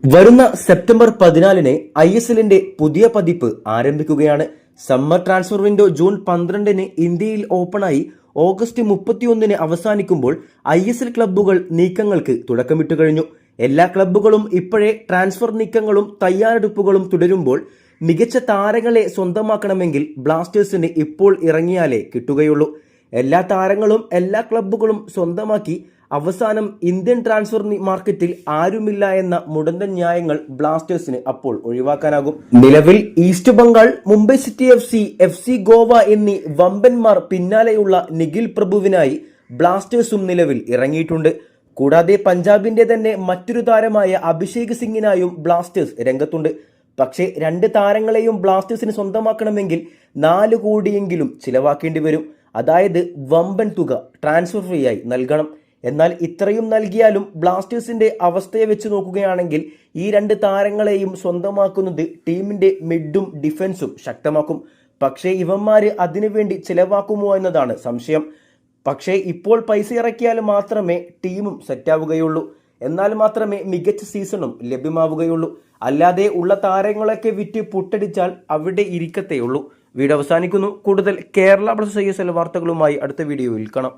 വരുന്ന സെപ്റ്റംബർ 14-ന് ISLന്റെ പുതിയ പതിപ്പ് ആരംഭിക്കുകയാണ്. സമ്മർ ട്രാൻസ്ഫർ വിൻഡോ ജൂൺ 12-ന് ഇന്ത്യയിൽ ഓപ്പണായി ഓഗസ്റ്റ് 31-ന് അവസാനിക്കുമ്പോൾ ISL ക്ലബ്ബുകൾ നീക്കങ്ങൾക്ക് തുടക്കമിട്ടു കഴിഞ്ഞു. എല്ലാ ക്ലബ്ബുകളും ഇപ്പോഴേ ട്രാൻസ്ഫർ നീക്കങ്ങളും തയ്യാറെടുപ്പുകളും തുടരുമ്പോൾ മികച്ച താരങ്ങളെ സ്വന്തമാക്കണമെങ്കിൽ ബ്ലാസ്റ്റേഴ്സിന് ഇപ്പോൾ ഇറങ്ങിയാലേ കിട്ടുകയുള്ളൂ. എല്ലാ താരങ്ങളും എല്ലാ ക്ലബ്ബുകളും സ്വന്തമാക്കി അവസാനം ഇന്ത്യൻ ട്രാൻസ്ഫർ മാർക്കറ്റിൽ ആരുമില്ല എന്ന മുടന്തൻ ന്യായങ്ങൾ ബ്ലാസ്റ്റേഴ്സിന് അപ്പോൾ ഒഴിവാക്കാനാകും. നിലവിൽ east Bengal, Mumbai city FC Goa എന്നീ വമ്പന്മാർ പിന്നാലെയുള്ള നിഖിൽ പ്രഭുവിനായി ബ്ലാസ്റ്റേഴ്സും നിലവിൽ ഇറങ്ങിയിട്ടുണ്ട്. കൂടാതെ പഞ്ചാബിന്റെ തന്നെ മറ്റൊരു താരമായ അഭിഷേക് സിംഗിനായും ബ്ലാസ്റ്റേഴ്സ് രംഗത്തുണ്ട്. പക്ഷേ രണ്ട് താരങ്ങളെയും ബ്ലാസ്റ്റേഴ്സിന് സ്വന്തമാക്കണമെങ്കിൽ 4 കോടിയെങ്കിലും ചിലവാക്കേണ്ടി വരും. അതായത് വമ്പൻ തുക ട്രാൻസ്ഫർ ഫീ ആയി നൽകണം. എന്നാൽ ഇത്രയും നൽകിയാലും ബ്ലാസ്റ്റേഴ്സിന്റെ അവസ്ഥയെ വെച്ച് നോക്കുകയാണെങ്കിൽ ഈ രണ്ട് താരങ്ങളെയും സ്വന്തമാക്കുന്നത് ടീമിന്റെ മിഡും ഡിഫൻസും ശക്തമാക്കും. പക്ഷേ ഇവന്മാര് അതിനുവേണ്ടി ചിലവാക്കുമോ എന്നതാണ് സംശയം. പക്ഷേ ഇപ്പോൾ പൈസ ഇറക്കിയാൽ മാത്രമേ ടീമും സെറ്റാവുകയുള്ളൂ. എന്നാൽ മാത്രമേ മികച്ച സീസണും ലഭ്യമാവുകയുള്ളൂ. അല്ലാതെ ഉള്ള താരങ്ങളൊക്കെ വിറ്റ് പുട്ടടിച്ചാൽ അവിടെ ഇരിക്കത്തേയുള്ളൂ. വീഡിയോ അവസാനിക്കുന്നു. കൂടുതൽ കേരള +ISL വാർത്തകളുമായി അടുത്ത വീഡിയോയിൽ കാണാം.